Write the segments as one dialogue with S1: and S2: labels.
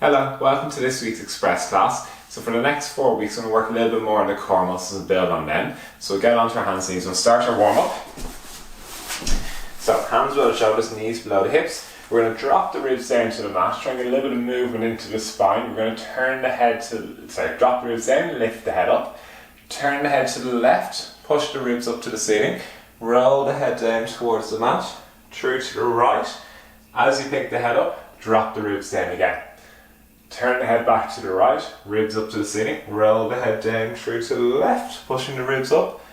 S1: Hello, welcome to this week's Express class. So for the next 4 weeks we're going to work a little bit more on the core muscles and build on them. So we'll get onto our hands and knees. We'll start our warm up. So hands below the shoulders, knees below the hips. We're going to drop the ribs down to the mat, trying to get a little bit of movement into the spine. We're going to turn the head drop the ribs down, lift the head up. Turn the head to the left, push the ribs up to the ceiling. Roll the head down towards the mat, through to the right. As you pick the head up, drop the ribs down again. Turn the head back to the right, ribs up to the ceiling, roll the head down through to the left, pushing the ribs up,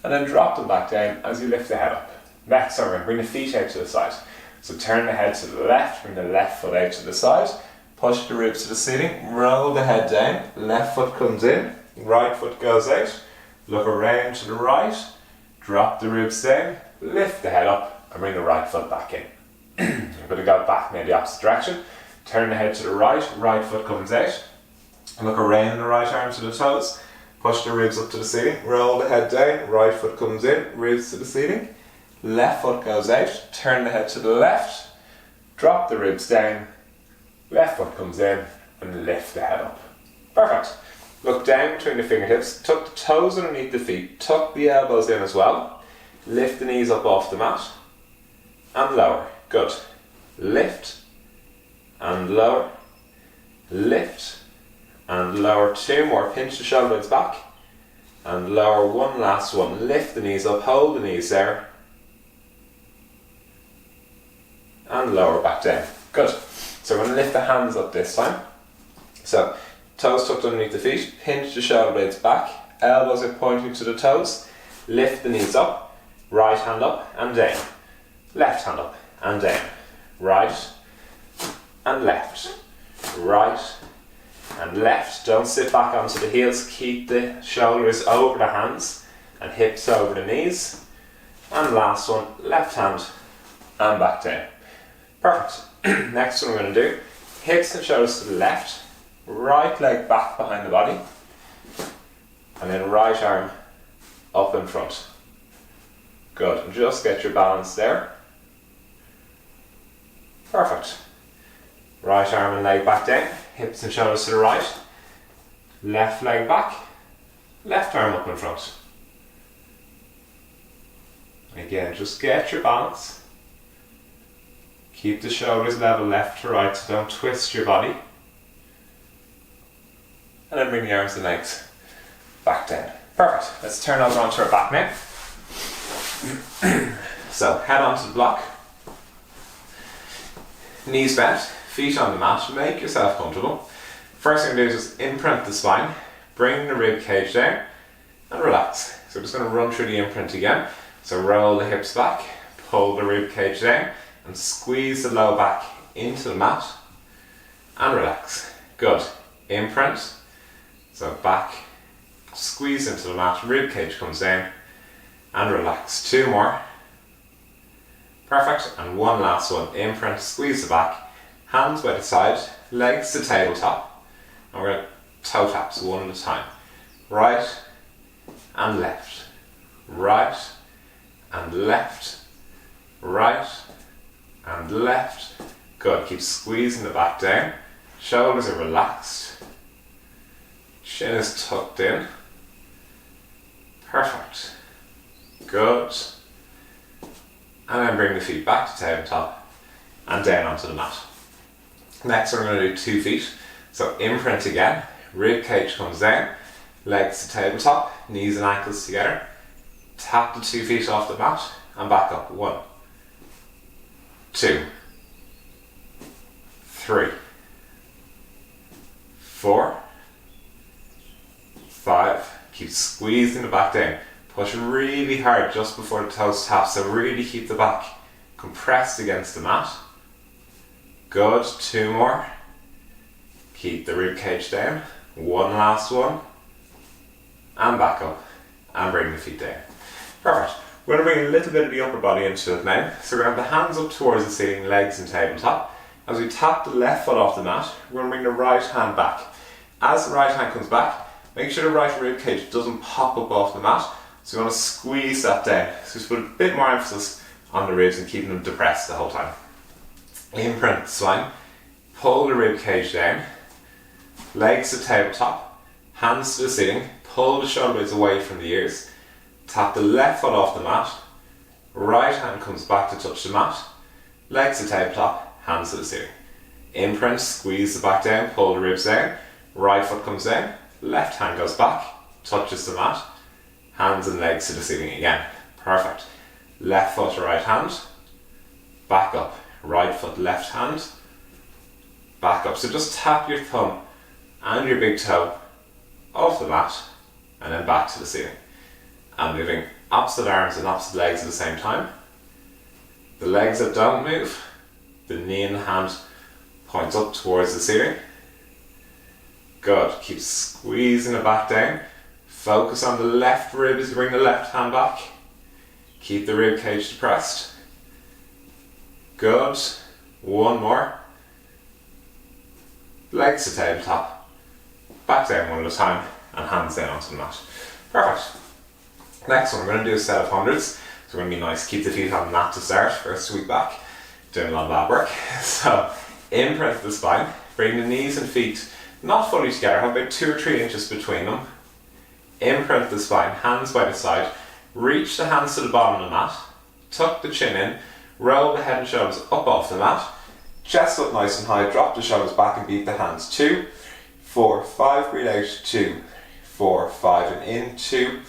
S1: and then drop them back down as you lift the head up. Next, we're going to bring the feet out to the side. So turn the head to the left, bring the left foot out to the side, push the ribs to the ceiling, roll the head down, left foot comes in, right foot goes out, look around to the right, drop the ribs down, lift the head up, and bring the right foot back in. You're going to go back now the opposite direction. Turn the head to the right, right foot comes out. Look around the right arm to the toes. Push the ribs up to the ceiling. Roll the head down, right foot comes in, ribs to the ceiling. Left foot goes out. Turn the head to the left. Drop the ribs down. Left foot comes in and lift the head up. Perfect. Look down between the fingertips. Tuck the toes underneath the feet. Tuck the elbows in as well. Lift the knees up off the mat. And lower. Good. Lift. And lower, lift, and lower. 2 more, pinch the shoulder blades back, and lower. 1 last one, lift the knees up, hold the knees there, and lower back down. Good. So we're going to lift the hands up this time. So, toes tucked underneath the feet, pinch the shoulder blades back, elbows are pointing to the toes, lift the knees up, right hand up and down, left hand up and down, right, and left, right and left. Don't sit back onto the heels, keep the shoulders over the hands and hips over the knees. And last one, left hand and back down. Perfect. Next one we're going to do, hips and shoulders to the left, right leg back behind the body, and then right arm up in front. Good, and just get your balance there. Perfect. Right arm and leg back down, hips and shoulders to the right, left leg back, left arm up in front. Again, just get your balance. Keep the shoulders level left to right, so don't twist your body. And then bring the arms and legs back down. Perfect. Let's turn over onto our back now. So, head onto the block. Knees bent. Feet on the mat, make yourself comfortable. First thing to do is just imprint the spine, bring the rib cage down and relax. So we're just going to run through the imprint again. So roll the hips back, pull the rib cage down and squeeze the low back into the mat and relax. Good. Imprint. So back, squeeze into the mat, rib cage comes down and relax. 2 more. Perfect. And 1 last one. Imprint, squeeze the back. Hands by the side, legs to tabletop, and we're going to toe taps one at a time. Right and left, right and left, right and left. Good, keep squeezing the back down. Shoulders are relaxed. Chin is tucked in. Perfect. Good. And then bring the feet back to tabletop and down onto the mat. Next we're going to do 2 feet. So imprint again, rib cage comes down, legs to tabletop, knees and ankles together. Tap the 2 feet off the mat and back up. 1, 2, 3, 4, 5. Keep squeezing the back down. Push really hard just before the toes tap, so really keep the back compressed against the mat. Good, 2 more. Keep the rib cage down. 1 last one. And back up. And bring the feet down. Perfect. We're going to bring a little bit of the upper body into it now. So we're going to have the hands up towards the ceiling, legs and tabletop. As we tap the left foot off the mat, we're going to bring the right hand back. As the right hand comes back, make sure the right rib cage doesn't pop up off the mat. So you want to squeeze that down. So just put a bit more emphasis on the ribs and keeping them depressed the whole time. Imprint the spine. pull the rib cage down, legs to tabletop, hands to the ceiling, pull the shoulder blades away from the ears, tap the left foot off the mat, right hand comes back to touch the mat, legs to tabletop, hands to the ceiling. Imprint, squeeze the back down, pull the ribs down, right foot comes down, left hand goes back, touches the mat, hands and legs to the ceiling again. Perfect. Left foot, right hand, back up, right foot, left hand, back up. So just tap your thumb and your big toe off the mat and then back to the ceiling. And moving opposite arms and opposite legs at the same time. The legs that don't move, the knee and the hand points up towards the ceiling. Good. Keep squeezing it back down. Focus on the left rib as you bring the left hand back. Keep the rib cage depressed. Good. One more. Legs to tabletop. Back down one at a time and hands down onto the mat. Perfect. Next one, we're going to do a set of hundreds. So we're going to be nice. Keep the feet on the mat to start. First week back. Doing a lot of lab work. So imprint the spine. Bring the knees and feet not fully together. Have about 2 or 3 inches between them. Imprint the spine. Hands by the side. Reach the hands to the bottom of the mat. Tuck the chin in. Roll the head and shoulders up off the mat. Chest up nice and high. Drop the shoulders back and beat the hands. 2, 4, 5. Breathe out. 2, 4, 5 and in. 2,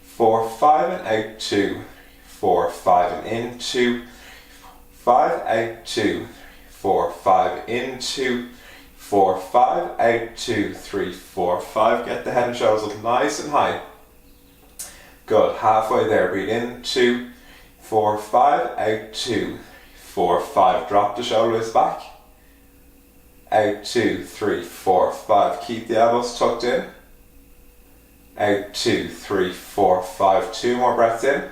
S1: 4, 5 and out. 2, 4, 5 and in. 2, 5 out. 2, 4, 5 in. 2, 4, 5 out. 2, 3, 4, 5. Get the head and shoulders up nice and high. Good. Halfway there. Breathe in. 2, 4, 5 out. 2, 4, 5. Drop the shoulders back. Out. 2, 3, 4, 5. Keep the elbows tucked in. Out. 2, 3, 4, 5. 2 more breaths in.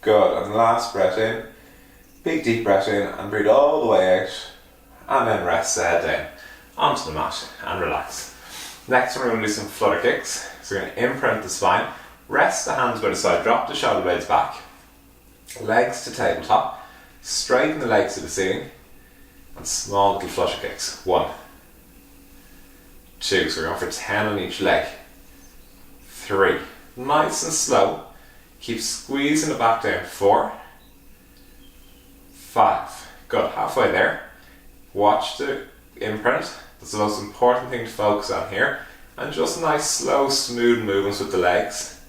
S1: Good. And last breath in. Big deep breath in and breathe all the way out. And then rest the head down onto the mat and relax. Next we're going to do some flutter kicks. So we're going to imprint the spine. Rest the hands by the side. Drop the shoulder blades back. Legs to tabletop. Straighten the legs to the ceiling. And small little flutter kicks. 1, 2. So we're going for 10 on each leg. 3. Nice and slow. Keep squeezing the back down. 4, 5. Good. Halfway there. Watch the imprint. That's the most important thing to focus on here. And just nice, slow, smooth movements with the legs.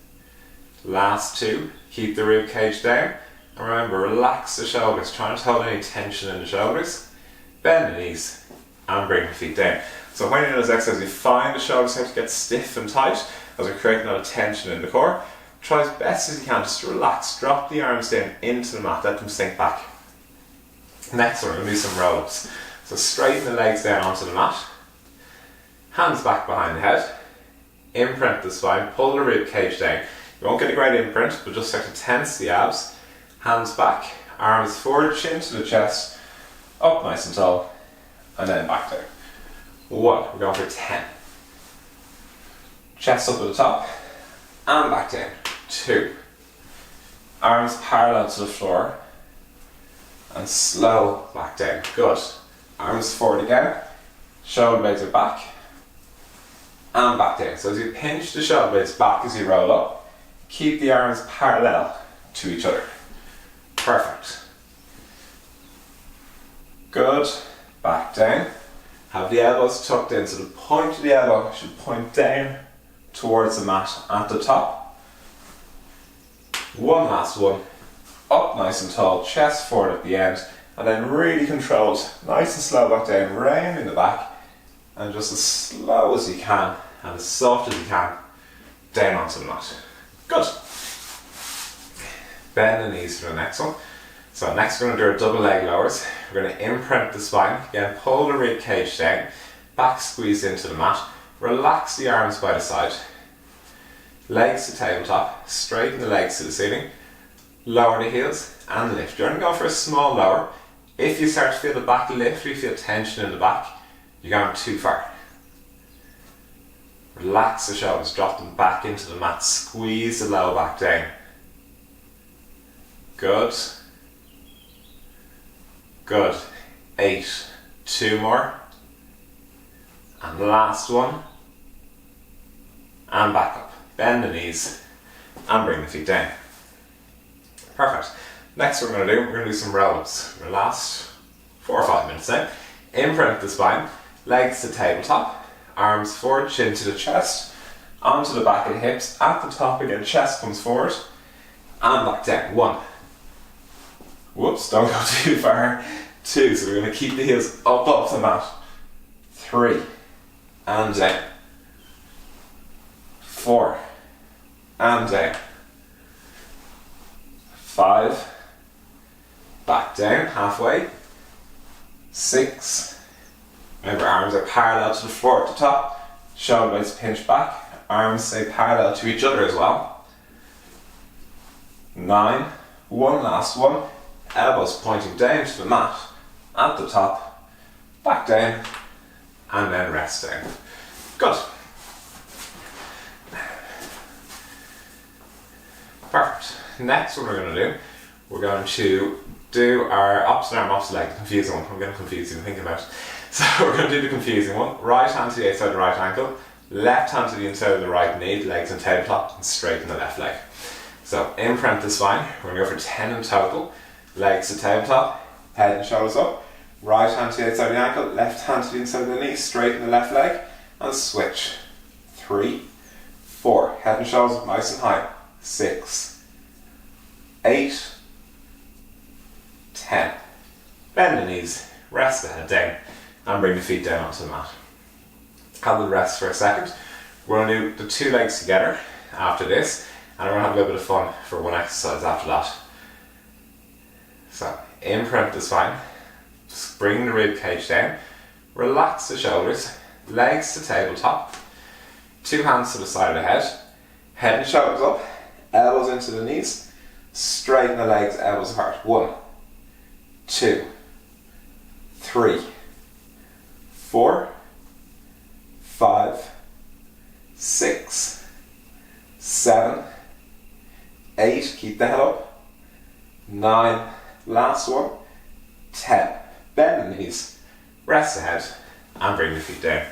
S1: Last 2. Keep the rib cage down. And remember, relax the shoulders. Try not to hold any tension in the shoulders. Bend the knees and bring the feet down. So when you do this exercise, you find the shoulders start to get stiff and tight as we're creating a lot of tension in the core. Try as best as you can just to relax. Drop the arms down into the mat. Let them sink back. Next one, we're going to do some roll-ups. So straighten the legs down onto the mat. Hands back behind the head. Imprint the spine. Pull the rib cage down. You won't get a great imprint, but just start to tense the abs. Hands back. Arms forward, chin to the chest. Up nice and tall. And then back down. 1. We're going for 10. Chest up at the top. And back down. 2. Arms parallel to the floor. And slow back down. Good. Arms forward again. Shoulder blades are back. And back down. So as you pinch the shoulder blades back as you roll up, keep the arms parallel to each other. Perfect. Good. Back down. Have the elbows tucked in. So the point of the elbow should point down towards the mat at the top. One last one. Up nice and tall, chest forward at the end, and then really controlled, nice and slow back down, round in the back, and just as slow as you can, and as soft as you can, down onto the mat. Good. Bend the knees for the next one. So next we're going to do our double leg lowers. We're going to imprint the spine, again pull the rib cage down, back squeeze into the mat, relax the arms by the side, legs to tabletop, straighten the legs to the ceiling, lower the heels and lift. You're only going for a small lower. If you start to feel the back lift or you feel tension in the back, you're going too far. Relax the shoulders, drop them back into the mat, squeeze the lower back down. Good. Good. 8, 2 more, and the last one, and back up. Bend the knees and bring the feet down. Perfect. Next we're going to do some roll-ups. We're going to last 4 or 5 minutes now. Imprint the spine, legs to tabletop, arms forward, chin to the chest, onto the back of the hips, at the top again, chest comes forward, and back down. 1. Whoops, don't go too far. 2, so we're going to keep the heels up off the mat. 3, and down. 4, and down. 5, back down, halfway. 6, remember arms are parallel to the floor at the top, shoulder blades pinch back, arms stay parallel to each other as well. 9, one last one, elbows pointing down to the mat, at the top, back down, and then rest down. Good. Perfect. Next what we're going to do, we're going to do our opposite arm, opposite leg, the confusing one. I'm getting confused even thinking about it. So we're going to do the confusing one. Right hand to the outside of the right ankle, left hand to the inside of the right knee, legs and tabletop, and straighten the left leg. So imprint the spine, we're going to go for 10 in total. Legs to tabletop, head and shoulders up. Right hand to the outside of the ankle, left hand to the inside of the knee, straighten the left leg, and switch. 3, 4, head and shoulders up nice and high. 6, 8, 10. Bend the knees, rest the head down, and bring the feet down onto the mat. Have the rest for a second. We're going to do the 2 legs together after this, and we're going to have a little bit of fun for one exercise after that. So, imprint the spine, just bring the rib cage down, relax the shoulders, legs to tabletop, 2 hands to the side of the head and shoulders up, elbows into the knees, straighten the legs, elbows apart. 1, 2, 3, 4, 5, 6, 7, 8, keep the head up, 9, last one, 10. Bend the knees, rest the head, and bring the feet down.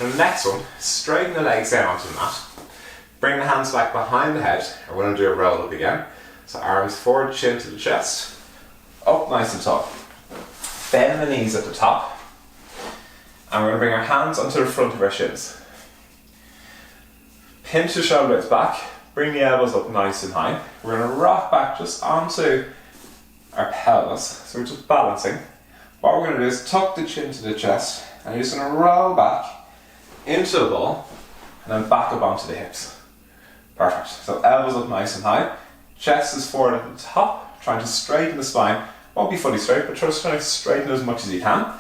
S1: And the next one, straighten the legs down onto the mat, bring the hands back behind the head, and we're going to do a roll up again. So arms forward, chin to the chest, up nice and tall. Bend the knees at the top, and we're going to bring our hands onto the front of our shins. Pinch the shoulder blades back, bring the elbows up nice and high. We're going to rock back just onto our pelvis, so we're just balancing. What we're going to do is tuck the chin to the chest, and you're just going to roll back into the ball, and then back up onto the hips. Perfect. So elbows up nice and high, chest is forward at the top, trying to straighten the spine. Won't be fully straight, but just trying to straighten as much as you can.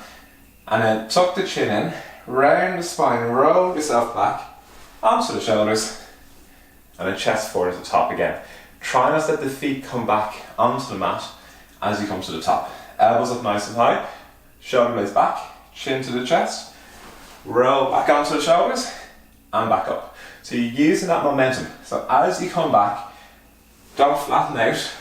S1: And then tuck the chin in, round the spine, roll yourself back onto the shoulders, and then chest forward at the top again. Try not to let the feet come back onto the mat as you come to the top. Elbows up nice and high, shoulder blades back, chin to the chest, roll back onto the shoulders, and back up. So you're using that momentum. So as you come back, don't flatten out,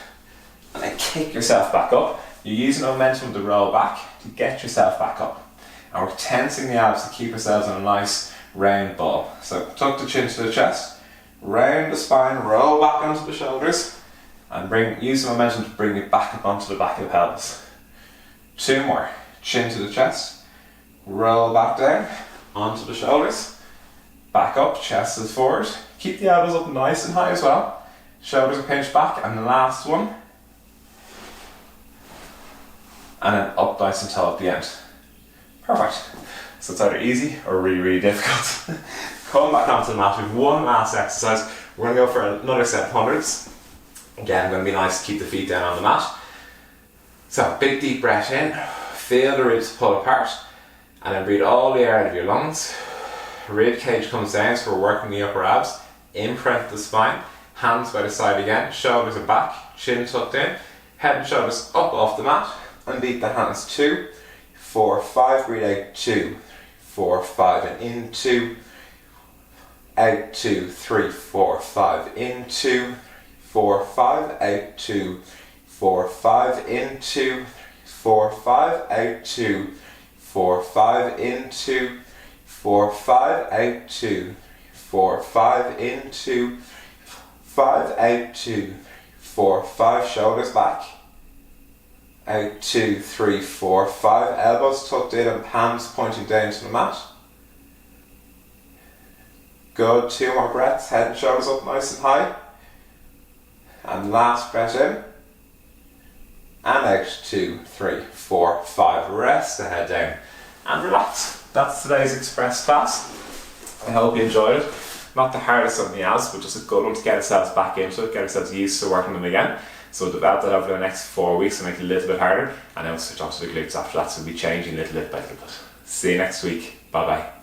S1: and then kick yourself back up. You're using momentum to roll back to get yourself back up. And we're tensing the abs to keep ourselves in a nice round ball. So tuck the chin to the chest, round the spine, roll back onto the shoulders, and use the momentum to bring you back up onto the back of the pelvis. 2 more. Chin to the chest, roll back down onto the shoulders, back up, chest is forward. Keep the elbows up nice and high as well. Shoulders are pinched back, and the last one. And then up nice and tall at the end. Perfect. So it's either easy or really, really difficult. Come back onto the mat with one last exercise. We're going to go for another set of hundreds. Again, going to be nice to keep the feet down on the mat. So, big deep breath in. Feel the ribs pull apart. And then breathe all the air out of your lungs. Rib cage comes down, so we're working the upper abs. Imprint the spine. Hands by the side again. Shoulders are back. Chin tucked in. Head and shoulders up off the mat. And beat the hands. 2, 4, 5. Breathe out. 2, 4, 5. And in 2. Out. 2, 3, 4, 5. In 2, 4, 5. Out. 2, 4, 5. In 2, 4, 5, out 2, 4, 5, in 2, 4, 5, out 2, 4, 5, in 2, 5, out 2, 4, 5, shoulders back, out 2, 3, 4, 5, elbows tucked in and palms pointing down to the mat. Good, 2 more breaths, head and shoulders up nice and high. And last breath in. And out, 2, 3, 4, 5. Rest the head down and relax. That's today's express class. I hope you enjoyed it. Not the hardest of the else, but just a good one to get ourselves back into it, get ourselves used to working them again. So we'll develop that over the next 4 weeks and make it a little bit harder. And then we'll switch on to the glutes after that, so we'll be changing little bit by little bit. See you next week. Bye bye.